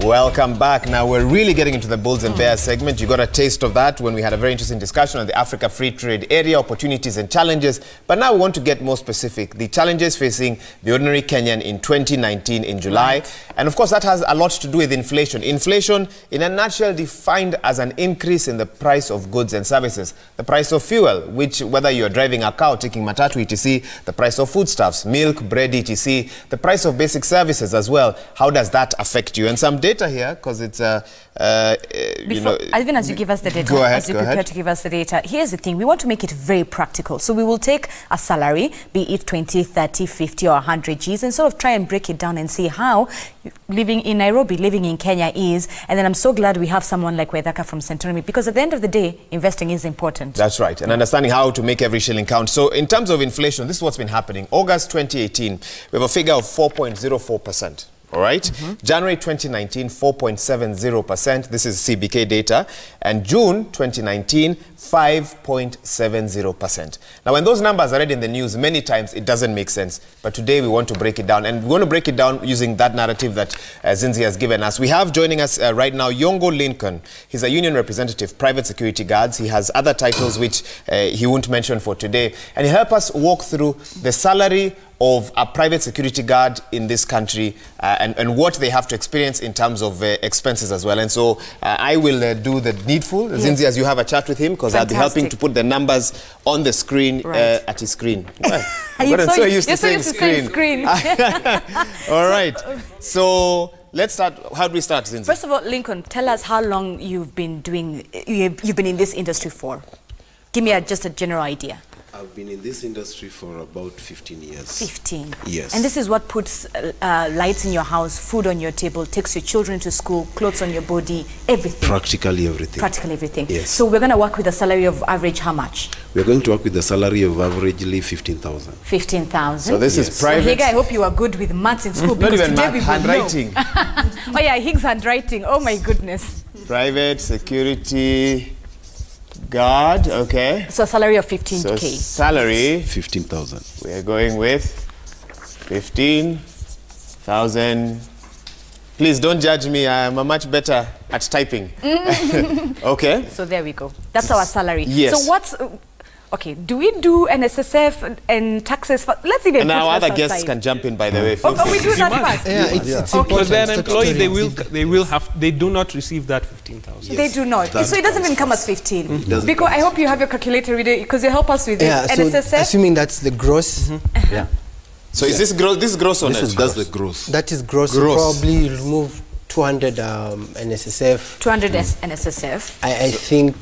Welcome back. Now we're really getting into the bulls and bears segment. You got a taste of that when we had a very interesting discussion on the Africa Free Trade Area, opportunities and challenges. But now we want to get more specific. The challenges facing the ordinary Kenyan in 2019 in July. Right. And of course that has a lot to do with inflation. Inflation, in a nutshell, defined as an increase in the price of goods and services. The price of fuel, which whether you're driving a car, taking matatu, etc. The price of foodstuffs, milk, bread, etc. The price of basic services as well. How does that affect you? And some data here, because it's you know, even as you give us the data, go ahead, as you prepare to give us the data, here's the thing: we want to make it very practical. So we will take a salary, be it 20, 30, 50 or 100 Gs, and sort of try and break it down and see how living in Nairobi, living in Kenya is. And then I'm so glad we have someone like Wedaka from Centurion, because at the end of the day, investing is important. That's right, and understanding how to make every shilling count. So in terms of inflation, this is what's been happening. August 2018, we have a figure of 4.04%. All right. January 2019, 4.70%. This is CBK data. And June 2019, 5.70%. Now, when those numbers are read in the news, many times it doesn't make sense. But today we want to break it down. And we want to break it down using that narrative that Zinzi has given us. We have joining us right now Yongo Lincoln. He's a union representative, private security guards. He has other titles which he won't mention for today. And he'll help us walk through the salary of a private security guard in this country and what they have to experience in terms of expenses as well. And so I will do the needful, Zinzi, as you have a chat with him, because I'll be helping to put the numbers on the screen, at his screen. Well, I'm so used to saying screen. All right. So let's start. How do we start, Zinzi? First of all, Lincoln, tell us how long you've been in this industry for. Give me just a general idea. I've been in this industry for about 15 years. 15? Yes. And this is what puts lights in your house, food on your table, takes your children to school, clothes on your body, everything. Practically everything. Practically everything. Yes. So we're going to work with a salary of average how much? We're going to work with a salary of averagely 15,000. 15,000. So this is private. So Higa, I hope you are good with maths in school. Not even math, handwriting. Oh yeah, Higgs handwriting. Oh my goodness. Private security guard, okay. So a salary of 15K. So salary 15,000. We are going with 15,000. Please don't judge me. I'm much better at typing. Okay. So there we go. That's our salary. Yes. So what's okay? Do we do an SSF and taxes? Let's even. And our other guests can jump in, by the way. Oh, we do that first. Yeah, it's okay. Because they're an employee, they do not receive that 15,000. Yes. They do not. So it doesn't even come as 15. Because I hope you have your calculator with it, because you help us with this. Yeah, so SSF? assuming that's the gross. Yeah. So is this gross? This is gross or net? That's the gross. That is gross. Probably remove 200 NSSF. 200 NSSF. I think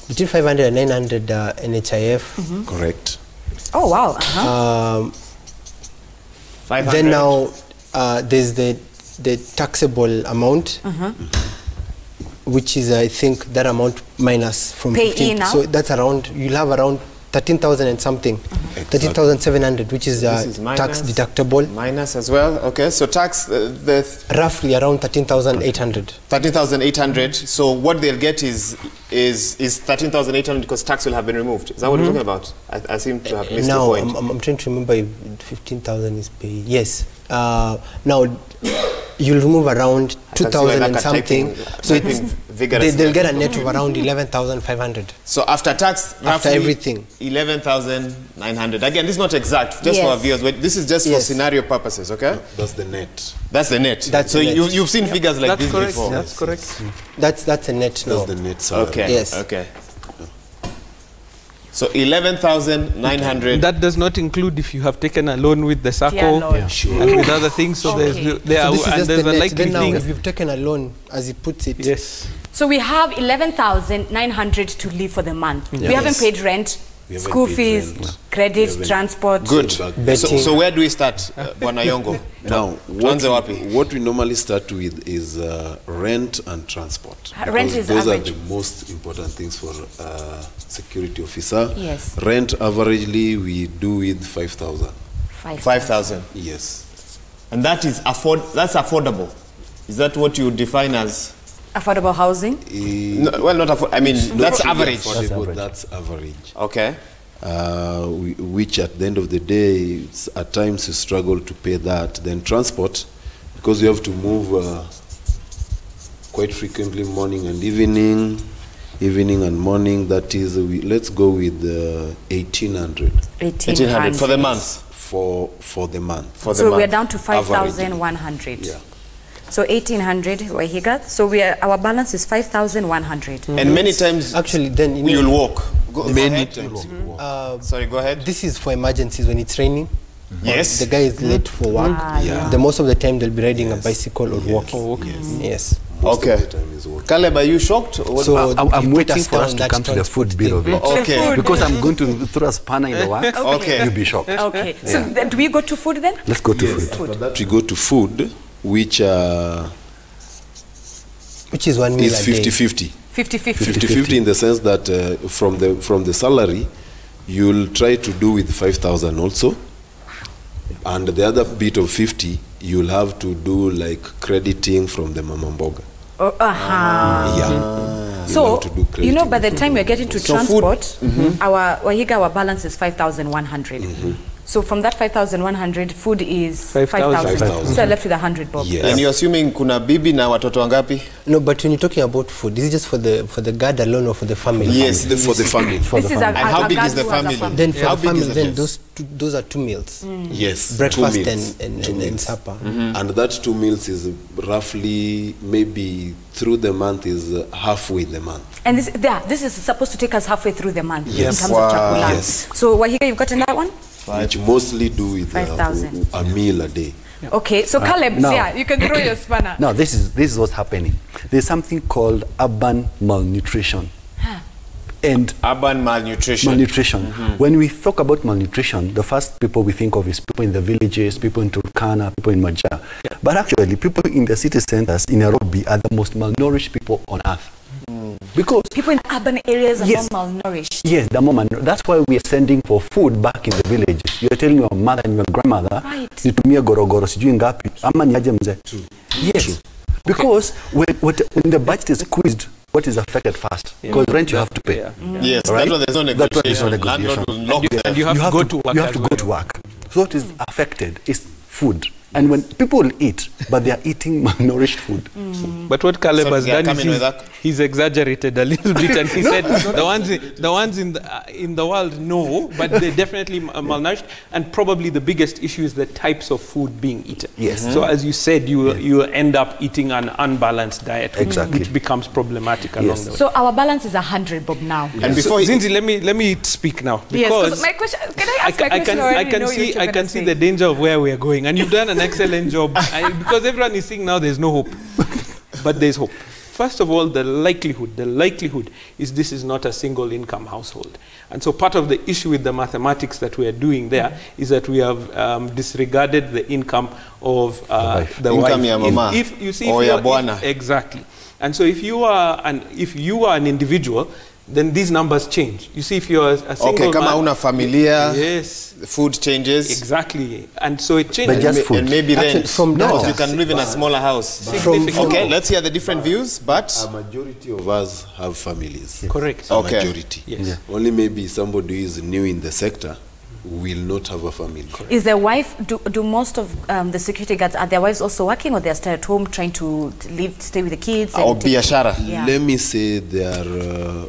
between 500 and 900 NHIF. Correct. Oh wow. 500. Then now there's the taxable amount, which is I think that amount minus from 15. Now? So that's around, you'll have around 13,000 and something, 13,700, which is, tax deductible. Minus as well. Okay, so tax roughly around 13,800. 13,800. So what they'll get is 13,800 because tax will have been removed. Is that what you're talking about? I seem to have missed the point. I'm trying to remember if 15,000 is paid. Yes. Now you'll remove around 2,000 and something. So they'll get a net of around 11,500. So after tax, after everything, 11,900. Again, this is not exact, just for our viewers. But this is just for scenario purposes, okay? No, that's the net. That's the net. So you've seen figures like this before. That's correct. That's a net. That's the net salary. Okay. Yes. Okay. So 11,900. That does not include if you have taken a loan with the SACCO and with other things. So there's a likely thing. If you've taken a loan, as he puts it. Yes. So we have 11,900 to live for the month. We haven't paid rent, school fees, credit, transport. Good. So where do we start, Bwana Yongo? Now, what we normally start with is rent and transport. Rent is those average. are the most important things for security officer. Yes. Rent averagely we do with 5,000. 5,000. Yes. And that is that's affordable. Is that what you define as affordable housing? No, well, not affordable. I mean, that's average. That's average. Okay. Which at the end of the day, at times you struggle to pay that. Then transport, because you have to move quite frequently morning and evening. Evening and morning, that is, let's go with 1,800. 1,800 for the month? For the month. So we're down to 5,100. Yeah. So 1,800 Wahiga. So our balance is 5,100. And many times, actually, then you'll walk. Many times. Sorry, go ahead. This is for emergencies when it's raining. Yes. The guy is late for work. The most of the time they'll be riding a bicycle or walking. Yes. Okay. Caleb, are you shocked? So I'm waiting for us to come to the food bit of it. Okay. Because I'm going to throw a spanner in the works. Okay. You'll be shocked. Okay. So do we go to food then? Let's go to food. After that, we go to food, which is 1 meal is a day. 50-50. 50-50. 50-50 in the sense that from the salary, you'll try to do with 5,000 also. And the other bit of 50, you'll have to do like crediting from the mama mboga. Yeah. So, you know, by the time we're getting to transport, our balance is 5,100. So from that 5,100, food is 5,000. So I left with 100 bob. Yes. And you're assuming kuna bibi na watoto wangapi? No, but when you're talking about food, is it just for the guard alone or for the family? Yes, for the family. And how big is the family? Then for the family, then those are 2 meals. Yes, breakfast 2 meals. and supper. And that 2 meals is roughly, maybe through the month, is halfway in the month. And this is supposed to take us halfway through the month in terms of chakula. Yes. So Wahiga, you've gotten that one? Which mostly do with 5,000. a meal a day. Okay, so Caleb, you can throw your spanner. Now, this is what's happening. There's something called urban malnutrition. And urban malnutrition. When we talk about malnutrition, the first people we think of is people in the villages, people in Turkana, people in Majaa. But actually, people in the city centers in Nairobi are the most malnourished people on earth. Because people in urban areas are more malnourished. Yes, they're more malnourished. That's why we are sending for food back in the villages. You're telling your mother and your grandmother, nitumie gorogoro sijui ngapi ama niaje mzee. Yes. Because when the budget is squeezed, what is affected first? Because rent you have to pay. Yes, right? That's why there's no negotiation. And you have to go to work. You have to go to work. So what is affected is food. And when people eat, but they are eating malnourished food. But what Caleb has done is he's exaggerated a little bit, and he said the ones in the world know, but they're definitely malnourished. And probably the biggest issue is the types of food being eaten. Yes. So as you said, you end up eating an unbalanced diet, which becomes problematic along the way. So our balance is 100 bob now. And before Zinzi, let me speak now, because my question. Can I ask my question? I can see the danger of where we are going, and you've done an excellent job. Because everyone is saying now there's no hope, but there's hope. First of all, the likelihood is this is not a single income household. And so part of the issue with the mathematics that we are doing there is that we have disregarded the income of the income wife. Ya mama. If you see, exactly. And so if you are an individual, then these numbers change. You see, if you're a single kama una familia, yes, the food changes. Exactly. And so it changes. But just food. And maybe rent. From no, you can live in a smaller house. Okay, let's hear the different views, but a majority of us have families. Correct. A majority. Yes. Yeah. Only maybe somebody who is new in the sector will not have a family. Correct. Is their wife, do most of the security guards, are their wives also working, or they're still at home trying to stay with the kids? Or biashara? Yeah. Let me say they are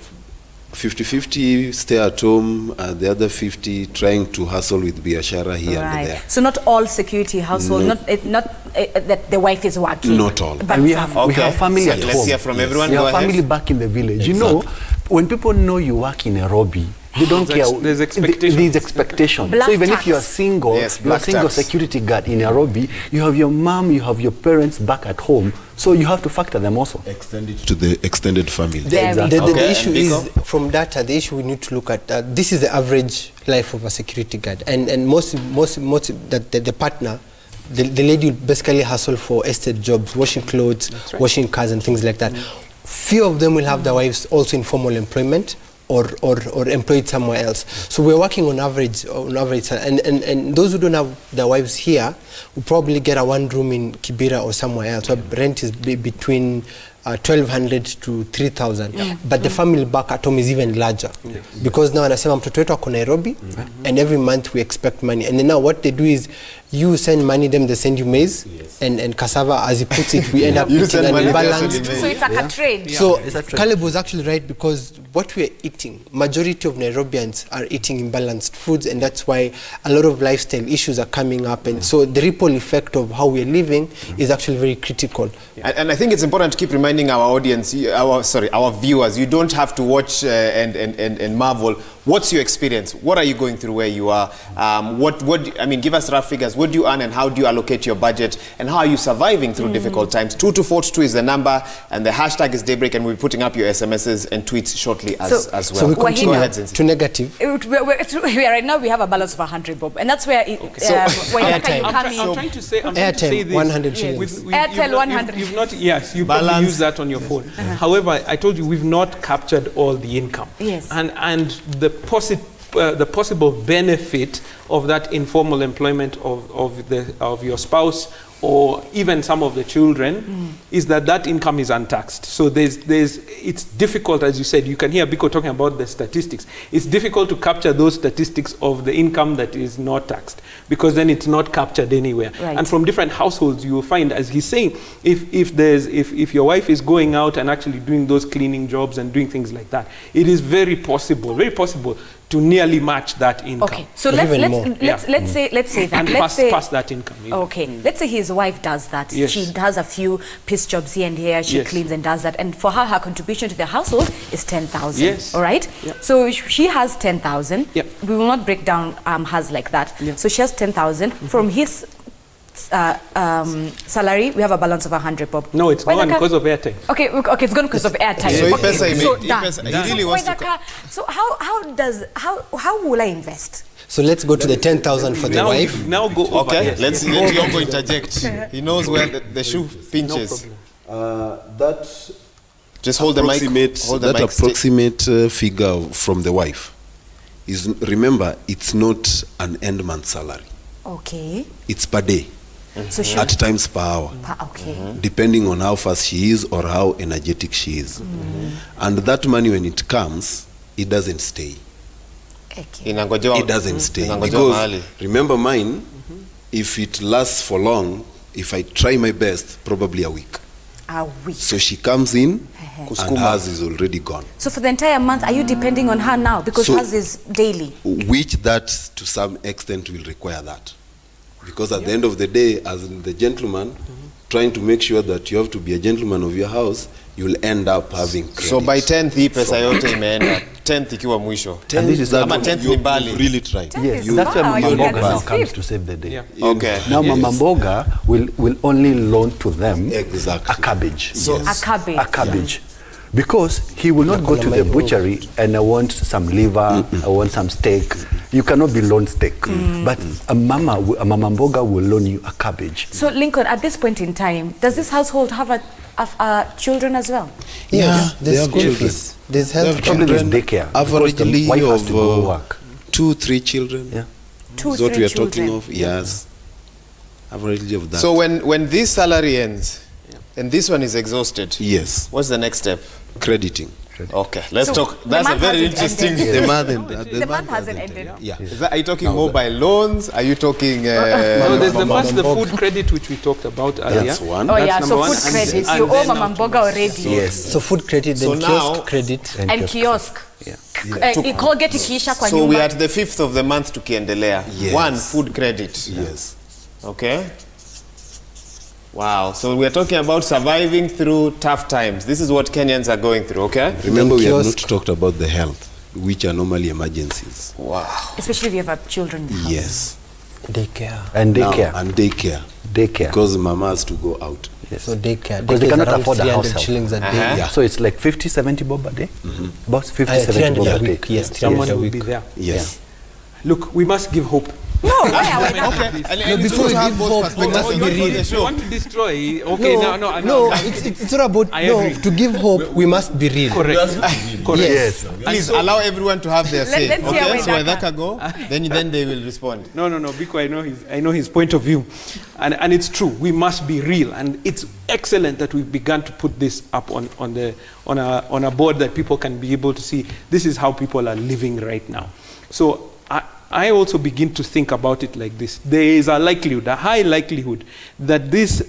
50-50 stay at home, the other 50 trying to hustle with biashara here and there. So not all security household, not that the wife is working. Not all. But and we have family at home. Let's hear from everyone. We have family back in the village. Exactly. You know, when people know you work in Nairobi, they don't care. There's expectation. There's expectation. Black so even tax. if you're single, you're a single security guard in Nairobi, you have your mom, you have your parents back at home. So you have to factor them also. Extend it to the extended family. The issue is, from data, the issue we need to look at, this is the average life of a security guard. And most the partner, the lady will basically hustle for estate jobs, washing clothes, washing cars and things like that. Few of them will have their wives also in formal employment or employed somewhere else. So we're working on average, and those who don't have their wives here will probably get a one room in Kibera or somewhere else. So rent is between 1,200 to 3,000. But the family back at home is even larger. Because now anasema mtoto wetu ako Nairobi, and every month we expect money. And then now what they do is, you send money, them they send you maize and cassava. As he puts it, we end up eating an imbalanced. So it's like a trade. So Caleb was actually right, because what we're eating, majority of Nairobians are eating imbalanced foods, and that's why a lot of lifestyle issues are coming up. And so the ripple effect of how we're living is actually very critical. And I think it's important to keep reminding our audience, our viewers, you don't have to watch and marvel. What's your experience? What are you going through where you are? I mean, give us rough figures. What do you earn and how do you allocate your budget? And how are you surviving through difficult times? 22422 is the number, and the hashtag is Daybreak, and we'll be putting up your SMSs and tweets shortly as well. So we continue to negative. Right now we have a balance of 100, Bob, and that's where Airtime. I'm trying to say Airtime, this. 100 shillings. Airtel 100. You've not, yes, you probably use that on your phone. However, I told you we've not captured all the income. Yes. And the possible benefit of that informal employment of your spouse or even some of the children is that income is untaxed. So it's difficult, as you said. You can hear Biko talking about the statistics. It's difficult to capture those statistics of the income that is not taxed, because then it's not captured anywhere. Right. And from different households, you will find, as he's saying, if your wife is going out and actually doing those cleaning jobs and doing things like that, it is very possible to nearly match that income. Okay, so let's say that. And pass that income. Okay, let's say his wife does that. Yes. She does a few piece jobs here and here. She cleans and does that, and for her contribution to the household is 10,000. Yes. All right. Yep. So she has 10,000. Yep. We will not break down hers like that. Yep. So she has 10,000 from his salary. We have a balance of 100, Bob. No, it's gone because of airtime. Okay, it's gone because of airtime. So how will I invest? So let's go to the 10,000 for the wife. Now go over. Okay, let's let Yongo interject. He knows where the shoe pinches. Just hold the mic. That approximate figure from the wife is, remember, it's not an end month salary. Okay. It's per day. So at times per hour. Okay. Depending on how fast she is or how energetic she is. And that money, when it comes, it doesn't stay. Okay. It doesn't stay. Because remember mine, if it lasts for long, if I try my best, probably a week. A week. So she comes in and hers is already gone. So for the entire month, are you depending on her now? Because hers is daily. Which that, to some extent, will require that. Because at the end of the day, as the gentleman, trying to make sure that you have to be a gentleman of your house, you'll end up having credit. So by 10th, hii pesa yote imeenda. 10th ikiwa mwisho. And this is that Ama 10th ni mbali. Really try. Yes, that's where Mama Mboga now comes to save the day. Yeah. Okay. Now Mama Mboga will only loan to them a cabbage. So a cabbage. A cabbage. Because he will not go to the butchery and I want some liver, I want some steak. You cannot be loaned steak. But a Mama Mboga will loan you a cabbage. So Lincoln, at this point in time, does this household have children as well? Yeah, there's school fees. There's health Probably there's daycare. Averagely wife has of to go work. 2-3 children. Yeah. Is what we are talking of. Yes. Averagely of that. So when this salary ends, and this one is exhausted, yes, what's the next step? Crediting. Okay, let's talk. That's a very interesting. The month hasn't ended. Yeah. Are you talking mobile loans? Are you talking? No, there's the food credit which we talked about earlier. That's one. Oh yeah, That's so number food one. credit. And You owe then Mama Mboga already. Yes. So food credit, then kiosk credit. And kiosk. Yeah. Colgate ikiisha kwa So nyumba. we are at the 5th of the month tukiendelea. Yes. One, food credit. Yes. Okay. Wow. So we are talking about surviving through tough times. This is what Kenyans are going through, okay? Remember, we have not talked about the health, which are normally emergencies. Wow. Especially if you have children in the house. Yes. Daycare. And daycare. Now, and daycare. Daycare. Because mama has to go out. Yes. So daycare. Because they cannot afford a house shillings a day. Yeah. So it's like 50, 70 bob a day? About 50, 70 300 bob a a day. week. Yes, 300 Someone a will week. be there. Yes. Look, we must give hope No, why not? Okay, and before you have both perspectives the show. You want to destroy? Okay, no, it's not about to give hope. We must be real. Correct. Yes. Please allow everyone to have their say. Let's okay, so Wadaka go, then they will respond. No, Biko, I know his point of view, and it's true. We must be real, and it's excellent that we've begun to put this up on a board that people can be able to see. This is how people are living right now. So I also begin to think about it like this. There is a likelihood, a high likelihood, that this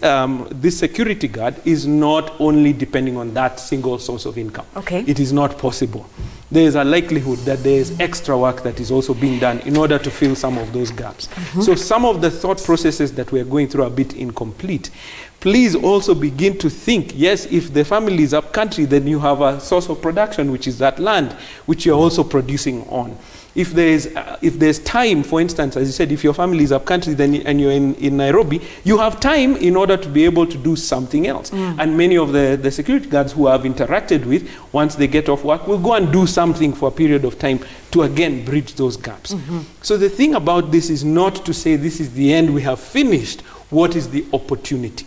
security guard is not only depending on that single source of income. Okay. It is not possible. There is a likelihood that there is extra work that is also being done in order to fill some of those gaps. So some of the thought processes that we are going through are a bit incomplete. Please also begin to think, yes, if the family is up country, then you have a source of production, which is that land, which you're also producing on. If there's time, for instance, as you said, if your family is up country and you're in Nairobi, you have time in order to be able to do something else. And many of the security guards who I've interacted with, once they get off work, will go and do something for a period of time to again bridge those gaps. So the thing about this is not to say this is the end, we have finished. What is the opportunity?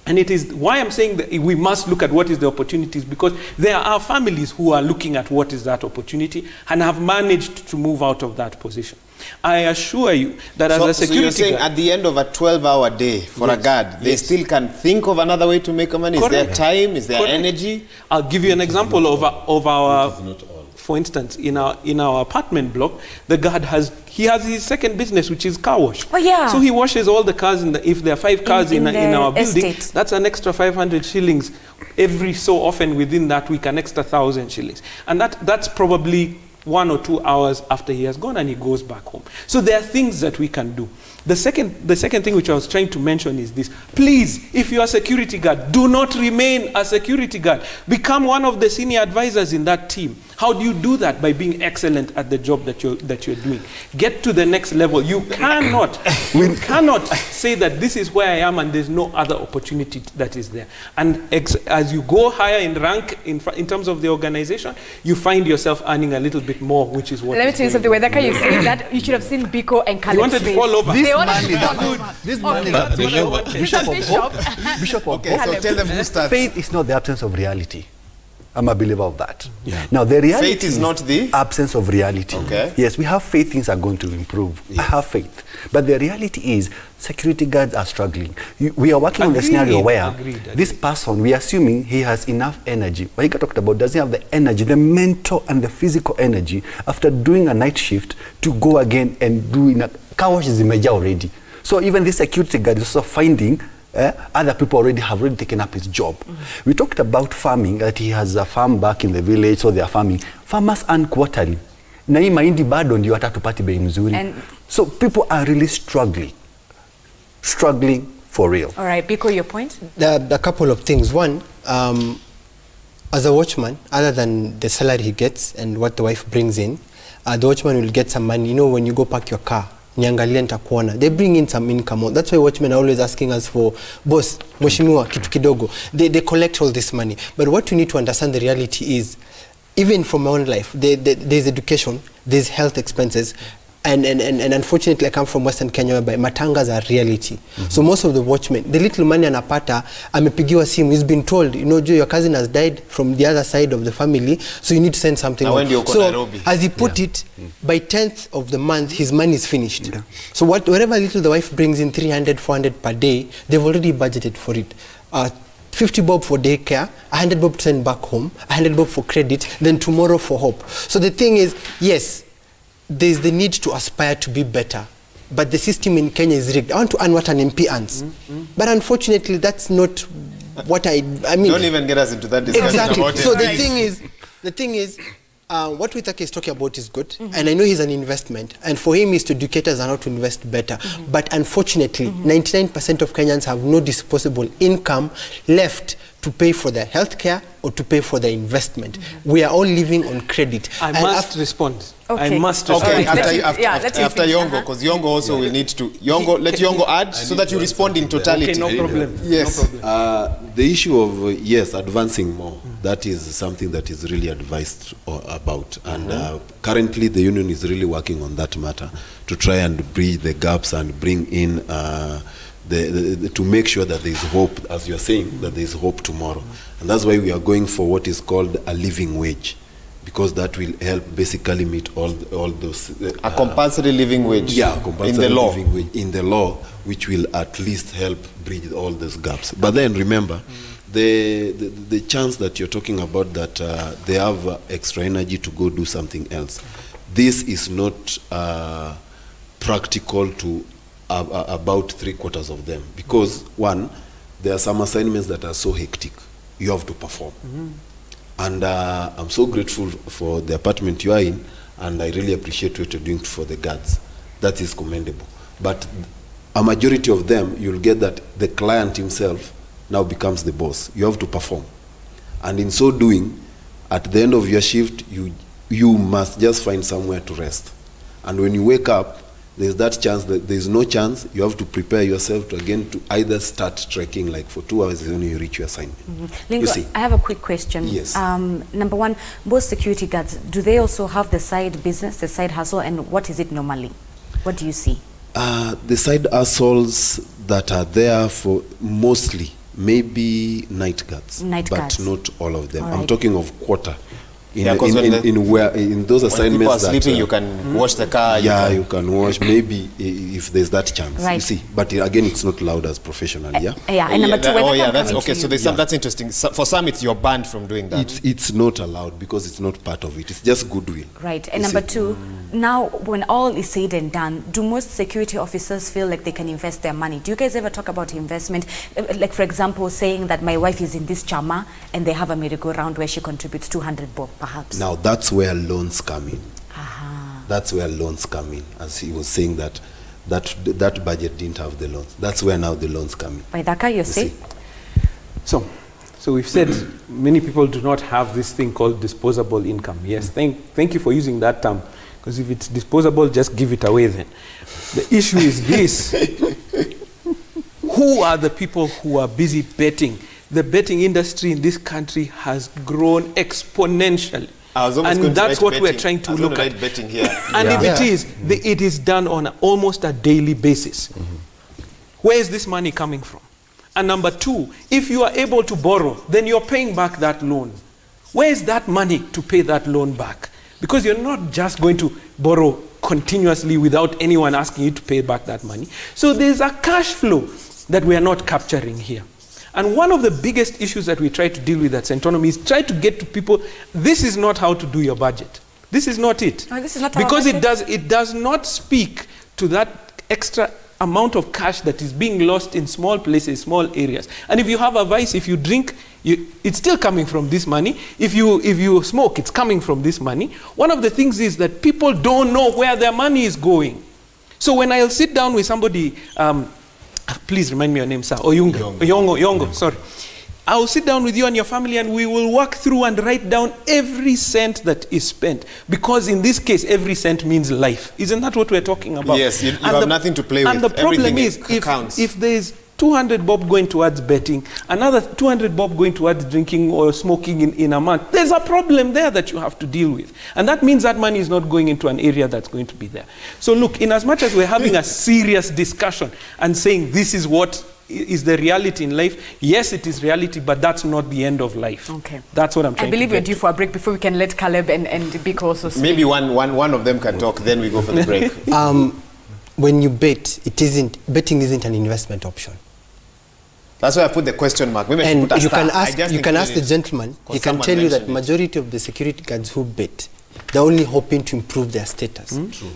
And it is why I'm saying that we must look at what is the opportunities, because there are families who are looking at what is that opportunity and have managed to move out of that position. I assure you that as a security so you're saying guard, at the end of a 12-hour day for a guard, they still can think of another way to make money? Correct. Is there time? Is there energy? I'll give you an example of our for instance, in our apartment block, the guard has his second business, which is car wash. Oh yeah. So he washes all the cars if there are 5 cars in our building, estate. that's an extra 500 shillings every so often. Within that week, an extra 1,000 shillings, and that's probably 1 or 2 hours after he has gone and he goes back home. So there are things that we can do. The second thing which I was trying to mention is this. Please, if you are a security guard, do not remain a security guard. Become one of the senior advisors in that team. How do you do that? By being excellent at the job that you're doing. Get to the next level. You cannot say that this is where I am and there's no other opportunity that is there. And as you go higher in rank in terms of the organization, you find yourself earning a little bit more, which is what. Let me tell you something. Whether you see that, you should have seen Biko and Caleb's. You wanted to fall over. This man is Bishop of Hope. Bishop of Okay, so tell them who starts. Faith is not the absence of reality. I'm a believer of that. Yeah. Now, the reality faith is not the absence of reality. Okay. Yes, we have faith things are going to improve. Yeah. I have faith. But the reality is security guards are struggling. We are working on the scenario where this person, we are assuming he has enough energy. What he talked about, does he have the energy, the mental and the physical energy after doing a night shift to go again and do a car wash is major already. So even this security guard is also finding other people have already taken up his job. We talked about farming, that he has a farm back in the village, so they are farming. Farmers earn quarterly. Na hii mahindi bado ndio hatatupati bei mzuri. So people are really struggling for real. All right, Biko, your point? There are a couple of things. One, as a watchman, other than the salary he gets and what the wife brings in, the watchman will get some money. You know, when you go park your car, they bring in some income. That's why watchmen are always asking us for, boss, mheshimiwa, kitu kidogo. They collect all this money. But what you need to understand, the reality is, even from my own life, there's education, there's health expenses, and unfortunately I come from Western Kenya, whereby matangas are reality. So most of the watchmen, the little money anapata, amepigiwa simu, he's been told, you know, Joe, your cousin has died from the other side of the family, so you need to send something. So as he put it, by 10th of the month, his money is finished. So whatever little the wife brings in, 300, 400 per day, they've already budgeted for it. 50 bob for daycare, 100 bob to send back home, 100 bob for credit, then tomorrow for hope. So the thing is, yes, there's the need to aspire to be better, but the system in Kenya is rigged. I want to earn what an MP earns, but unfortunately that's not what I mean. Don't even get us into that discussion. Exactly. About so it. the thing is what Withake is talking about is good, and I know he's an investment, and for him is to educate us on how to invest better. But unfortunately, 99% of Kenyans have no disposable income left to pay for their health care or to pay for their investment. We are all living on credit. I must respond. Okay. I must respond. Okay, after Yongo, because Yongo also will need to... let Yongo add so that you respond in totality. Okay, no problem. Yes. No problem. The issue of, yes, advancing more, that is something that is really advised about. And currently the union is really working on that matter to try and bridge the gaps and bring in to make sure that there is hope, as you are saying, that there is hope tomorrow. And that's why we are going for what is called a living wage, because that will help basically meet all those... a compulsory living wage. Yeah, compulsory in the law. living wage in the law, which will at least help bridge all those gaps. But then remember, the chance that you're talking about, that they have extra energy to go do something else, this is not practical to about 3/4 of them, because one, there are some assignments that are so hectic, you have to perform. And I'm so grateful for the apartment you are in, and I really appreciate what you're doing for the guards. That is commendable. But a majority of them, you'll get that the client himself now becomes the boss. You have to perform. And in so doing, at the end of your shift, you must just find somewhere to rest. And when you wake up, there's that chance that there's no chance. You have to prepare yourself to again to either start trekking, like for 2 hours when you reach your assignment. Lingo, You see? I have a quick question. Yes. Number one, both security guards, do they also have the side business, the side hustle, and what is it normally? What do you see? The side hustles that are there for mostly maybe night guards, but not all of them. All I'm right. talking of quarter. In those When assignments people are that sleeping, you can wash the car. Yeah, you can wash, maybe if there's that chance. Right. You see, but again, it's not loud as professional. Yeah. Yeah, and number two, that's okay. So that's interesting. So for some, it's you're banned from doing that. It's not allowed because it's not part of it. It's just goodwill. Right. And number two, now when all is said and done, do most security officers feel like they can invest their money? Do you guys ever talk about investment? Like, for example, saying that my wife is in this chama and they have a merry-go-round where she contributes 200 bob, perhaps. Now, that's where loans come in. That's where loans come in. As he was saying that budget didn't have the loans. That's where now the loans come in. By Daka, you say? So we've said many people do not have this thing called disposable income. Yes, thank you for using that term, because if it's disposable, just give it away then. The issue is this. Who are the people who are busy betting? The betting industry in this country has grown exponentially. And that's what we're trying to look at. And if it is, it is done on almost a daily basis. Where is this money coming from? And number two, if you are able to borrow, then you're paying back that loan. Where is that money to pay that loan back? Because you're not just going to borrow continuously without anyone asking you to pay back that money. So there's a cash flow that we are not capturing here. And one of the biggest issues that we try to deal with at St. Autonomy is try to get to people, this is not how to do your budget. This is not it. No, this is not because it does not speak to that extra amount of cash that is being lost in small places, small areas. And if you have a vice, if you drink, it's still coming from this money. If you smoke, it's coming from this money. One of the things is that people don't know where their money is going. So when I'll sit down with somebody, please remind me your name, sir. Yongo, sorry. I'll sit down with you and your family and we will walk through and write down every cent that is spent. Because in this case, every cent means life. Isn't that what we're talking about? Yes, you have nothing to play with. And the problem is, if there's 200 bob going towards betting, another 200 bob going towards drinking or smoking in a month, there's a problem there that you have to deal with. And that means that money is not going into an area that's going to be there. So look, in as much as we're having a serious discussion and saying this is what is the reality in life, yes, it is reality, but that's not the end of life. Okay. That's what I'm trying to I believe we're due for a break before we can let Caleb and Biko also speak. Maybe one of them can talk, then we go for the break. When you bet, betting isn't an investment option. That's why I put the question mark. Maybe and you can ask the gentleman, he can tell you that majority of the security guards who bet, they're only hoping to improve their status. True.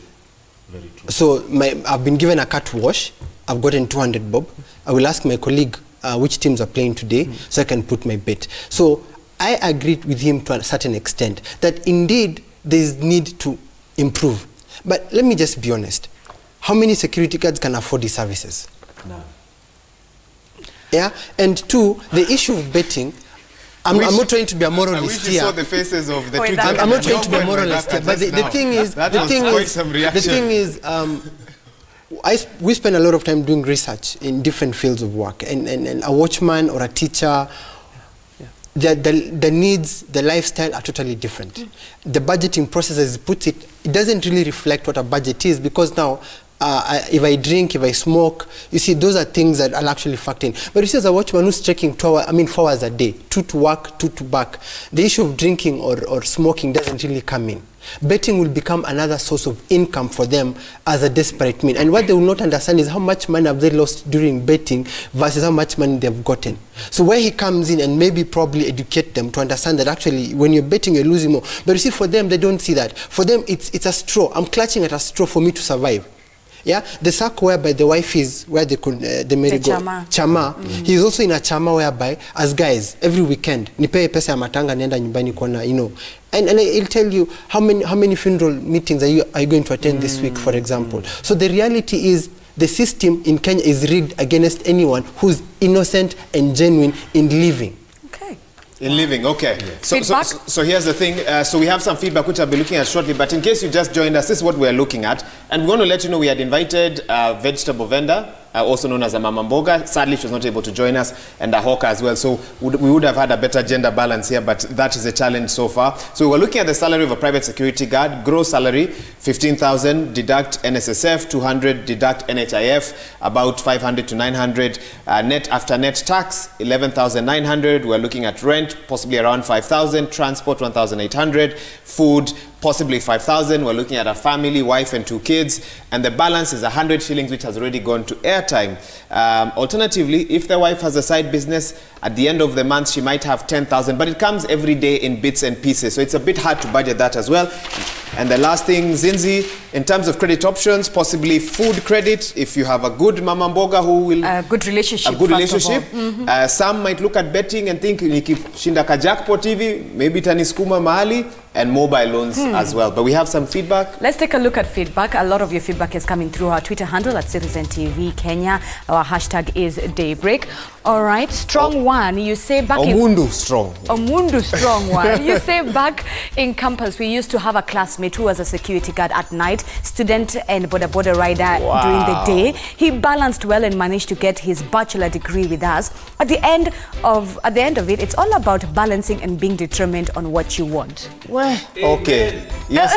Very true. So I've been given a car to wash, I've gotten 200 bob. I will ask my colleague which teams are playing today so I can put my bet. So I agreed with him to a certain extent that indeed there is need to improve. But let me just be honest. How many security guards can afford these services? No. Yeah, and two, the issue of betting. I'm not trying to be a moralist here. I wish you saw the faces of the Twitter. I'm not trying to be a moralist here, but the thing is, we spend a lot of time doing research in different fields of work, and a watchman or a teacher, the needs, the lifestyle are totally different. The budgeting process, as it puts it doesn't really reflect what a budget is, because now if I drink, if I smoke, you see, those are things that I'll actually factor in. But you see, as a watchman who's trekking 4 hours a day, 2 to work, 2 to back, the issue of drinking or smoking doesn't really come in. Betting will become another source of income for them as a desperate mean. And what they will not understand is how much money have they lost during betting versus how much money they've gotten. So where he comes in and maybe probably educate them to understand that actually when you're betting, you're losing more. But you see, for them, they don't see that. For them, it's a straw. I'm clutching at a straw for me to survive. Yeah, the circle whereby the wife is, where they could, the merry-go chama. He's also in a chama whereby, as guys, every weekend, nipe pesa ya matanga nenda nyumbani kona, you know. And he'll tell you how many funeral meetings are you going to attend this week, for example. So the reality is, the system in Kenya is rigged against anyone who's innocent and genuine in living. In living, okay. Yeah. So here's the thing. So we have some feedback which I'll be looking at shortly, but in case you just joined us, this is what we're looking at. And we want to let you know we had invited a vegetable vendor, also known as a Mama Mboga. Sadly, she was not able to join us, and a hawker as well. So we would have had a better gender balance here, but that is a challenge so far. So we were looking at the salary of a private security guard. Gross salary, 15,000, deduct NSSF, 200, deduct NHIF, about 500 to 900. Net after net tax, 11,900. We're looking at rent, possibly around 5,000. Transport, 1,800. Food, possibly 5,000. We're looking at a family, wife and 2 kids, and the balance is 100 shillings, which has already gone to airtime. Alternatively, if the wife has a side business, at the end of the month she might have 10,000, but it comes every day in bits and pieces, so it's a bit hard to budget that as well. And the last thing, Zinzi, in terms of credit options, possibly food credit, if you have a good Mama Mboga who will... A good relationship. Some might look at betting and think, nikishinda ka jackpot hivi, maybe taniskuma mahali, and mobile loans as well. But we have some feedback. Let's take a look at feedback. A lot of your feedback is coming through our Twitter handle at Citizen TV Kenya. Our hashtag is Daybreak. All right, strong one. You say back Omundu strong. Omundu strong one. You say back in campus, we used to have a classmate who was a security guard at night, student and border rider during the day. He balanced well and managed to get his bachelor degree with us. At the end of it, it's all about balancing and being determined on what you want. Okay. Yes.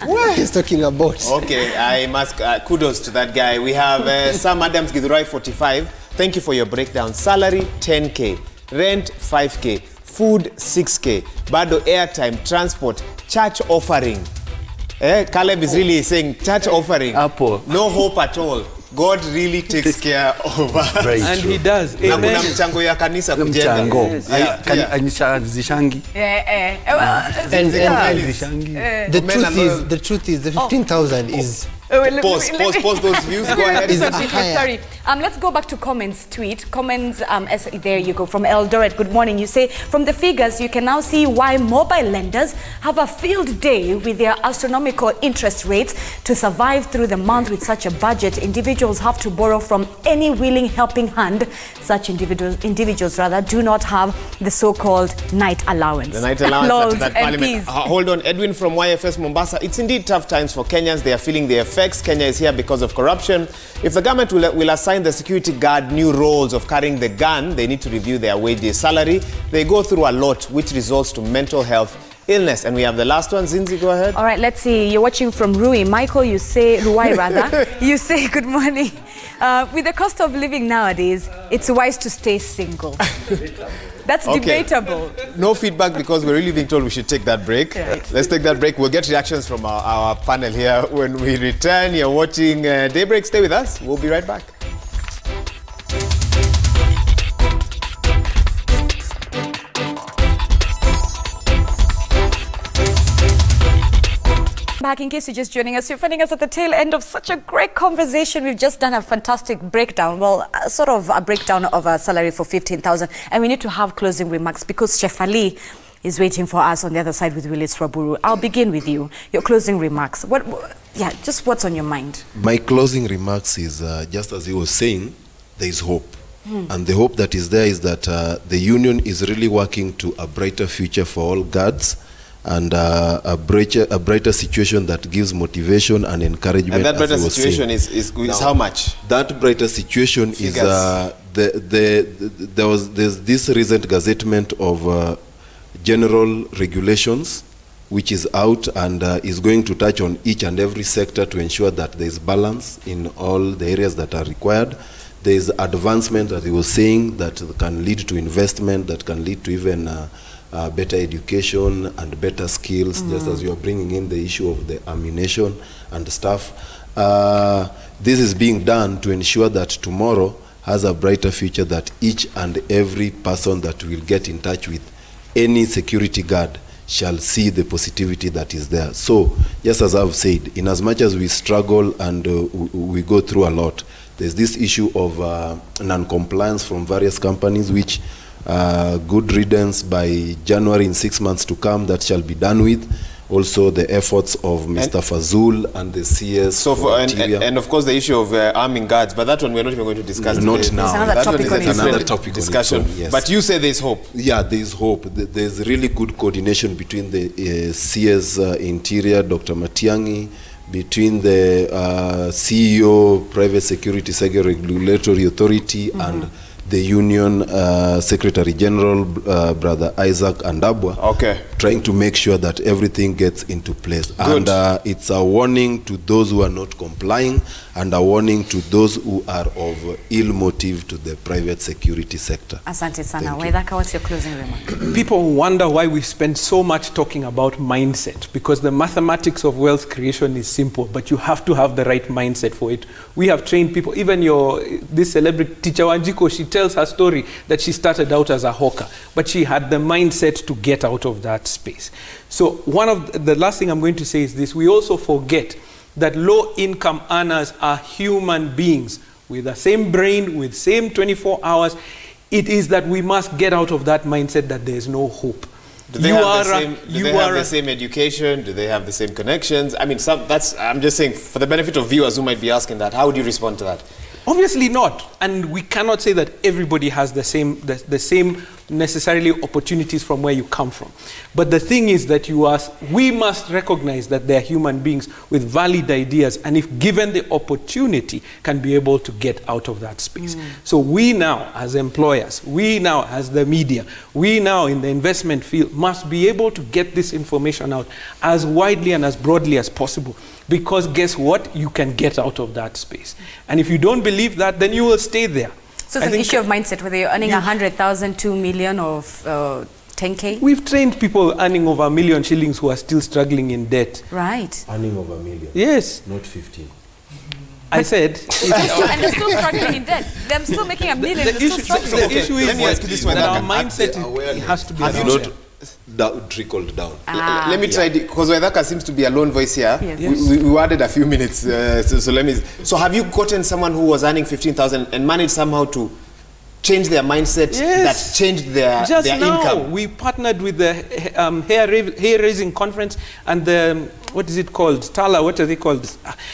What he's talking about? Okay, I must kudos to that guy. We have Sam Adams Githurai 45. Thank you for your breakdown. Salary 10K, rent 5K, food 6K, bado airtime, transport, church offering. Caleb is really saying church offering. Apple. No hope at all. God really takes care of us. Very and true. He does. Na kuna mchango ya kanisa kujenga. Mchango. Zishangi. The truth is the 15,000 is... Pause those views. Go ahead. Sorry. Let's go back to comments. Comments. There you go. From Eldoret. Good morning. You say, from the figures, you can now see why mobile lenders have a field day with their astronomical interest rates. To survive through the month with such a budget, individuals have to borrow from any willing helping hand. Such individuals do not have the so-called night allowance. The night allowance that parliament. Hold on. Edwin from YFS Mombasa. It's indeed tough times for Kenyans. They are feeling the effects. Kenya is here because of corruption. If the government will assign the security guard new roles of carrying the gun, they need to review their wages, salary. They go through a lot, which results to mental health illness. And we have the last one. Zinzi, go ahead. All right, let's see. You're watching from Rui. Michael, you say, Ruai rather. You say, good morning. With the cost of living nowadays, it's wise to stay single. That's debatable. No feedback because we're really being told we should take that break. Right. Let's take that break. We'll get reactions from our panel here when we return. You're watching Daybreak. Stay with us. We'll be right back. Back in case you're just joining us, you're finding us at the tail end of such a great conversation. We've just done a fantastic breakdown, sort of a breakdown of a salary for 15,000, and we need to have closing remarks because Chef Ali is waiting for us on the other side with Willis Raburu. I'll begin with you. Your closing remarks. Just what's on your mind? My closing remarks is just as he was saying, there is hope. And the hope that is there is that the union is really working to a brighter future for all guards, and a brighter situation that gives motivation and encouragement. And that brighter situation is how much? That brighter situation figures. There's this recent gazettement of general regulations which is out and is going to touch on each and every sector to ensure that there is balance in all the areas that are required. There is advancement, that he was saying, that can lead to investment, that can lead to even better education and better skills, just as you are bringing in the issue of the ammunition and stuff. This is being done to ensure that tomorrow has a brighter future, that each and every person that will get in touch with any security guard shall see the positivity that is there. So, just as I've said, in as much as we struggle and we go through a lot, there's this issue of non-compliance from various companies, which good riddance by January, in 6 months to come, that shall be done with. Also the efforts of Mr. Fazul and the CS. So and of course the issue of arming guards, but that one we're not even going to discuss Not today. now. It's another topic discussion. Yes. But you say there's hope. Yeah, there's hope. There's really good coordination between the CS Interior, Dr. Matiangi, between the CEO, Private Security Regulatory Authority, and the Union Secretary General, Brother Isaac Andabwa, trying to make sure that everything gets into place. Good. And it's a warning to those who are not complying, and a warning to those who are of ill motive to the private security sector. Asante sana. Waithaka, what's your closing remark? People wonder why we spend so much talking about mindset, because the mathematics of wealth creation is simple, but you have to have the right mindset for it. We have trained people, even this celebrity teacher Wanjiko, she tells her story that she started out as a hawker, but she had the mindset to get out of that space. So one of the last thing I'm going to say is this: we also forget that low-income earners are human beings with the same brain, with same 24 hours. It is that we must get out of that mindset that there is no hope. Do they have the same education? Do they have the same connections? I mean, I'm just saying, for the benefit of viewers who might be asking that, how would you respond to that? Obviously not, and we cannot say that everybody has the same necessarily opportunities from where you come from. But the thing is that we must recognize that they are human beings with valid ideas, and if given the opportunity, can be able to get out of that space. So we now, as employers, we now as the media, we now in the investment field must be able to get this information out as widely and as broadly as possible. Because guess what? You can get out of that space. And if you don't believe that, then you will stay there. So it's an issue of mindset, whether you're earning 100,000, 2 million, or 10K? We've trained people earning over 1 million shillings who are still struggling in debt. Right. Earning over 1 million? Yes. Not 15. I said... and they're still struggling in debt. They're still making 1 million, they're still struggling. The issue is that our mindset has to be... Trickled down. Let me try, because Waithaka seems to be a lone voice here. Yes. We added a few minutes, so have you gotten someone who was earning 15,000 and managed somehow to change their mindset, that changed their income? We partnered with the hair raising conference and the, what is it called? Tala, what are they called?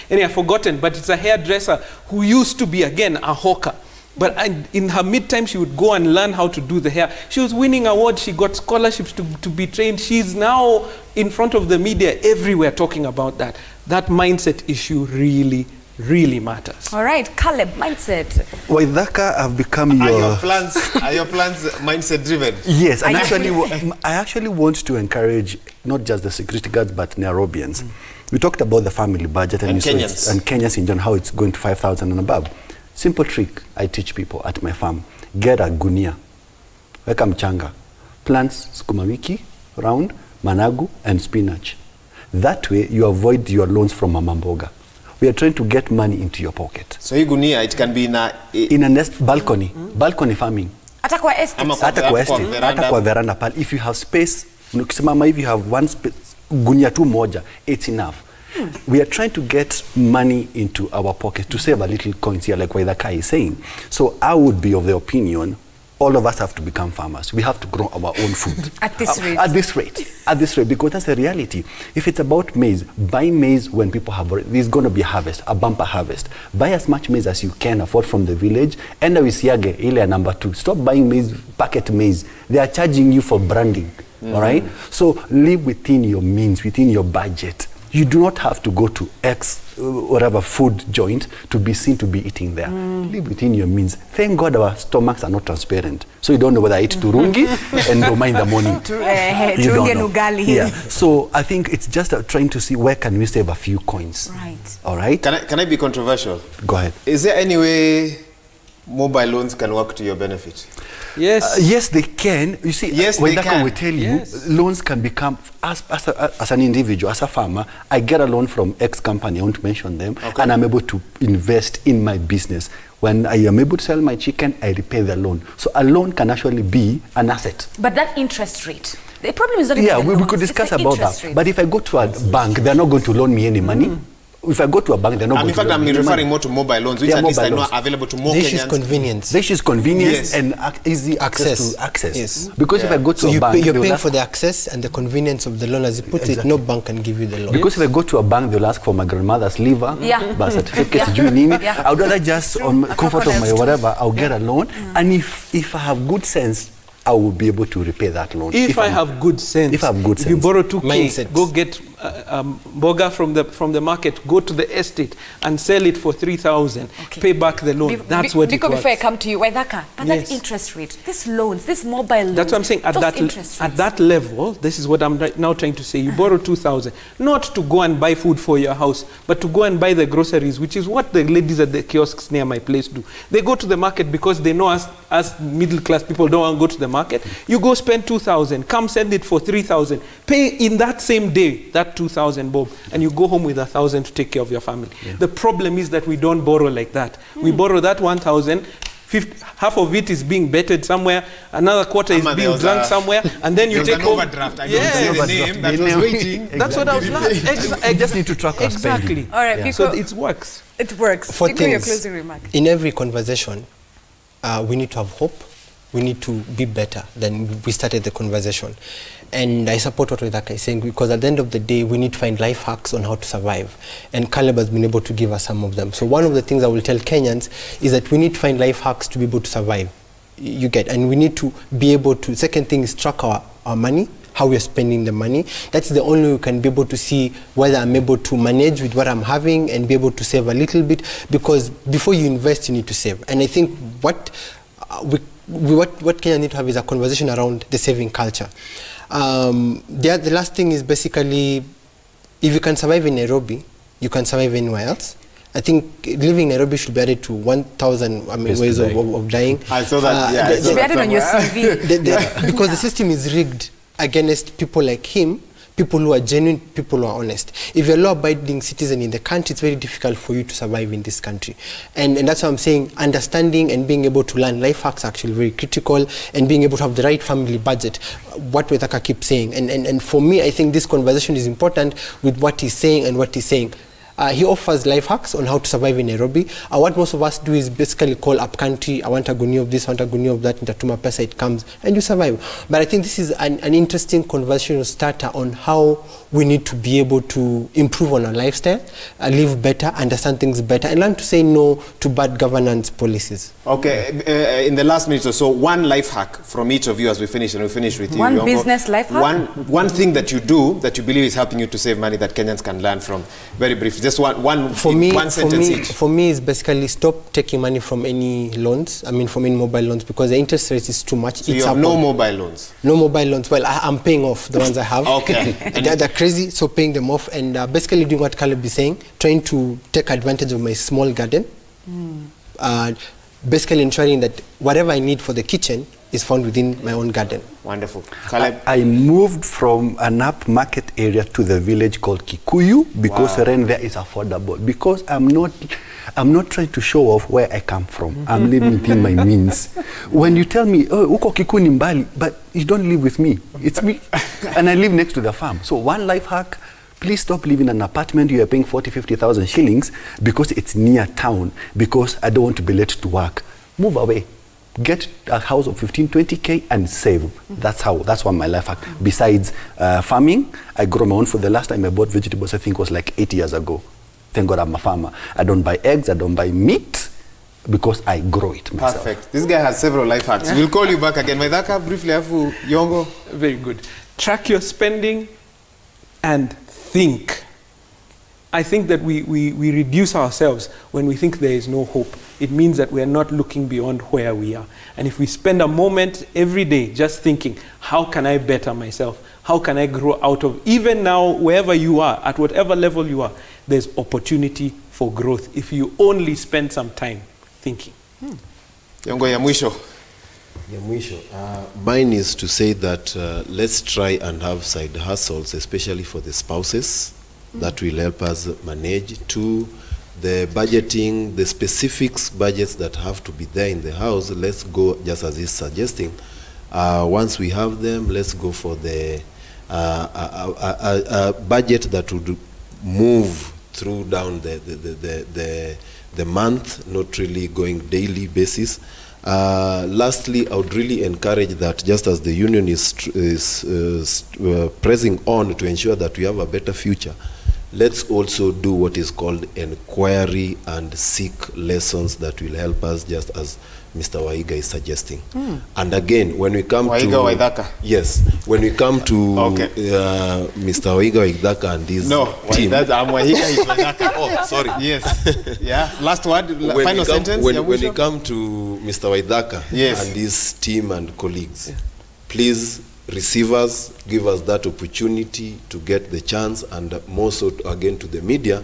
Anyway, I've forgotten, but it's a hairdresser who used to be, again, a hawker. But in her mid-time, she would go and learn how to do the hair. She was winning awards. She got scholarships to be trained. She's now in front of the media everywhere talking about that. That mindset issue really, really matters. All right, Caleb, mindset. Waithaka, I've become your... Are your plans mindset driven? Yes, and I actually want to encourage not just the security guards, but Nairobians. We talked about the family budget and Kenyans in general, how it's going to 5,000 and above. Simple trick I teach people at my farm: get a gunia, weka mchanga, plants sukuma wiki, round, managu, and spinach. That way you avoid your loans from Mama Mboga. We are trying to get money into your pocket. So hii gunia, it can be in a nest balcony, balcony farming. Hata kwa estate. Hata kwa veranda pal. If you have space, ukisimama if you have one space, gunia tu moja, it's enough. We are trying to get money into our pocket to save a little coins here, like Waithaka is saying. So I would be of the opinion, all of us have to become farmers. We have to grow our own food. At this rate. At this rate. At this rate, because that's the reality. If it's about maize, buy maize when people have already, there's going to be a harvest, a bumper harvest. Buy as much maize as you can afford from the village. And with Siage, ile number 2. Stop buying maize, packet maize. They are charging you for branding. All right? So live within your means, within your budget. You do not have to go to X, whatever food joint to be seen to be eating there. Live within your means. Thank God our stomachs are not transparent. So you don't know whether I eat turungi and doma in the morning. Turungi and ugali. Yeah. So I think it's just trying to see where can we save a few coins. Right. All right? Can I be controversial? Go ahead. Is there any way mobile loans can work to your benefit? Yes. Yes, they can. You see, yes, when they can. will tell you, loans can become, as an individual, as a farmer, I get a loan from X company, I won't mention them, and I'm able to invest in my business. When I am able to sell my chicken, I repay the loan. So a loan can actually be an asset. But that interest rate, the problem is not we could discuss about that. Rate. But if I go to a bank, they're not going to loan me any money. If I go to a bank, they're not going to loan me any money. I'm referring more to mobile loans, which at least are not available to more Kenyans. The issue is convenience. The issue is convenience and easy access to access. Yes. Because if I go to a bank, you're paying for the access and the convenience of the loan. As you put it, no bank can give you the loan. Because if I go to a bank, they'll ask for my grandmother's liver, birth certificate, I would rather just, on comfort of my whatever, I'll get a loan. And if I have good sense, I will be able to repay that loan. If I have good sense. If I have good sense. If you borrow 2K, go get boga from the market, go to the estate and sell it for 3,000. Pay back the loan. That's what it was. Before I come to you, Waithaka, but that interest rate, these loans, this mobile loans. That's what I'm saying. At that level, this is what I'm now trying to say. You borrow 2,000, not to go and buy food for your house, but to go and buy the groceries, which is what the ladies at the kiosks near my place do. They go to the market because they know us middle class people don't want to go to the market. You go spend 2,000, come send it for 3,000, pay in that same day that 2,000 bob, and you go home with 1,000 to take care of your family. The problem is that we don't borrow like that. We borrow that 1,000, half of it is being betted somewhere, another quarter is being drunk somewhere, and then you take home. Overdraft. I don't say the name that was waiting. That's what I was like. I just need to track our spending. All right, so it works. It works. For your closing remark. In every conversation, we need to have hope. We need to be better than we started the conversation. And I support what Waithaka is saying, because at the end of the day, we need to find life hacks on how to survive. And Caleb has been able to give us some of them. So one of the things I will tell Kenyans is that we need to find life hacks to be able to survive. You get, and we need to be able to, second thing is track our money, how we are spending the money. That's the only way we can be able to see whether I'm able to manage with what I'm having and be able to save a little bit, because before you invest, you need to save. And I think what Kenya need to have is a conversation around the saving culture. The last thing is basically, if you can survive in Nairobi, you can survive anywhere else. I think living in Nairobi should be added to 1,000 ways of dying. I saw that, should be added on your CV. Because the system is rigged against people like him, people who are genuine, people who are honest. If you're a law-abiding citizen in the country, it's very difficult for you to survive in this country. And that's why I'm saying understanding and being able to learn life hacks are actually very critical, and being able to have the right family budget, what Waithaka keeps saying. And for me, I think this conversation is important with what he's saying and what he's saying. He offers life hacks on how to survive in Nairobi. What most of us do is basically call up country, I want a gunia of this, I want a gunia of that, Nitatuma Pesa, it comes, and you survive. But I think this is an interesting conversation starter on how we need to be able to improve on our lifestyle, live better, understand things better, and learn to say no to bad governance policies. Okay, in the last minute or so, one life hack from each of you as we finish, and we finish with you. One business life hack? One thing that you do that you believe is helping you to save money that Kenyans can learn from. Very briefly, just one sentence each. For me, it's basically stop taking money from any loans, from any mobile loans, because the interest rate is too much. So you have no mobile loans? No mobile loans. Well, I'm paying off the ones I have. Okay. They're crazy, so paying them off, and basically doing what Caleb is saying, trying to take advantage of my small garden. Basically ensuring that whatever I need for the kitchen is found within my own garden. Wonderful. Caleb? I moved from an up market area to the village called Kikuyu because rent there is affordable. Because I'm not trying to show off where I come from. I'm living within my means. When you tell me, oh, uko Kikuyu ni mbali, but you don't live with me. It's me. And I live next to the farm. So one life hack, please stop living in an apartment you are paying 50,000 shillings because it's near town, because I don't want to be late to work. Move away. get a house of 15, 20K and save. That's what my life hack. Besides farming, I grow my own food. The last time I bought vegetables, I think was like 8 years ago. Thank God I'm a farmer. I don't buy eggs, I don't buy meat, because I grow it myself. Perfect. This guy has several life hacks. We'll call you back again. Maidaka, briefly, Yongo. Very good. Track your spending and think. I think that we reduce ourselves when we think there is no hope. It means that we are not looking beyond where we are. And if we spend a moment every day just thinking, how can I better myself? How can I grow out of, even now, wherever you are, at whatever level you are, there's opportunity for growth if you only spend some time thinking. Yongo ya mwisho. Mine is to say that let's try and have side hustles, especially for the spouses. That will help us manage. To the budgeting, the specifics budgets that have to be there in the house, let's go, just as he's suggesting, once we have them, let's go for the budget that would move through down the month, not really going daily basis. Lastly, I would really encourage that, just as the union is pressing on to ensure that we have a better future, let's also do what is called inquiry and seek lessons that will help us, just as Mr. Waiga is suggesting. And again, when we come Waidaka. Yes, when we come to Mr. Waiga Waidaka and his team. I'm Waiga, he's Waidaka. Oh, sorry. Yes. Yeah. Last word, final sentence. When you come to Mr. Waidaka and his team and colleagues, please receive us, give us that opportunity to get the chance, and more so again to the media,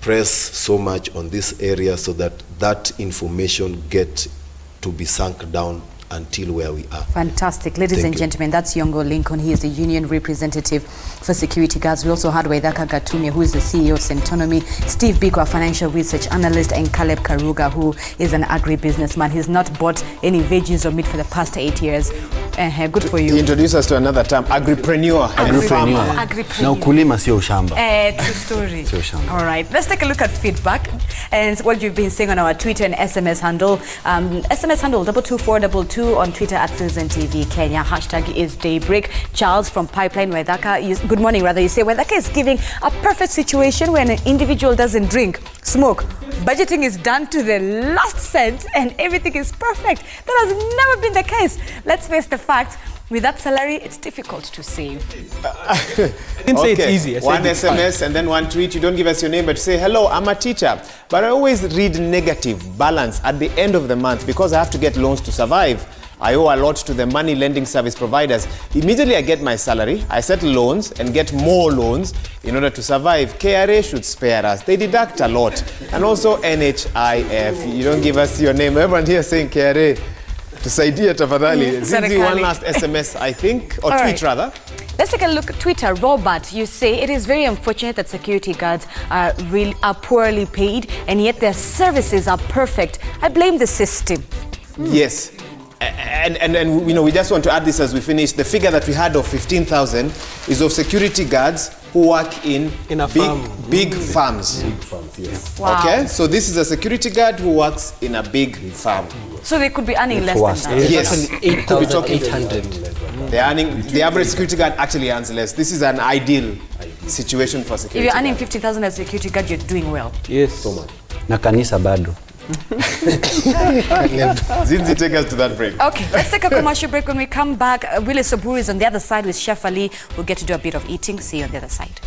press so much on this area so that that information get to be sunk down until where we are. Fantastic. Ladies and gentlemen, that's Yongo Lincoln. He is the union representative for security guards. We also had Waidaka Gatumia, who is the CEO of Centonomy, Steve Biko, a financial research analyst, and Caleb Karuga, who is an agribusinessman. He's not bought any veggies or meat for the past 8 years. Good for you. He introduced us to another term, agripreneur. Now kulima sio shamba. True story. All right, let's take a look at feedback and what you've been saying on our Twitter and SMS handle. SMS handle 22422 on Twitter at Citizen TV Kenya. Hashtag is Daybreak. Charles from Pipeline Waidaka. Good morning, rather. You say Waidaka is giving a perfect situation when an individual doesn't drink, smoke. Budgeting is done to the last cent and everything is perfect. That has never been the case. Let's face the fact. With that salary, it's difficult to save. I didn't say it's easy. One SMS and then one tweet. You don't give us your name, but say, hello, I'm a teacher. But I always read negative balance at the end of the month because I have to get loans to survive. I owe a lot to the money lending service providers. Immediately I get my salary, I settle loans and get more loans in order to survive. KRA should spare us. They deduct a lot. And also NHIF. You don't give us your name. Everyone here saying KRA. Tusaidia tafadhali. Zinzi, one last SMS, I think, or tweet rather. Let's take a look at Twitter. Robert, you say it is very unfortunate that security guards are poorly paid and yet their services are perfect. I blame the system. Yes. And you know, we just want to add this as we finish. The figure that we had of 15,000 is of security guards who work in big farms. Big farms, yes. Wow. Okay, so this is a security guard who works in a big farm. So they could be earning less than that. Yes, 8,800. They're earning, the average security guard actually earns less. This is an ideal situation for security. If you're earning 50,000 as a security guard, you're doing well. Yes. So much. Na kanisa bado. Zinzi, take us to that break. Okay, let's take a commercial break. When we come back, Willis Oburu is on the other side with Chef Ali. We'll get to do a bit of eating. See you on the other side.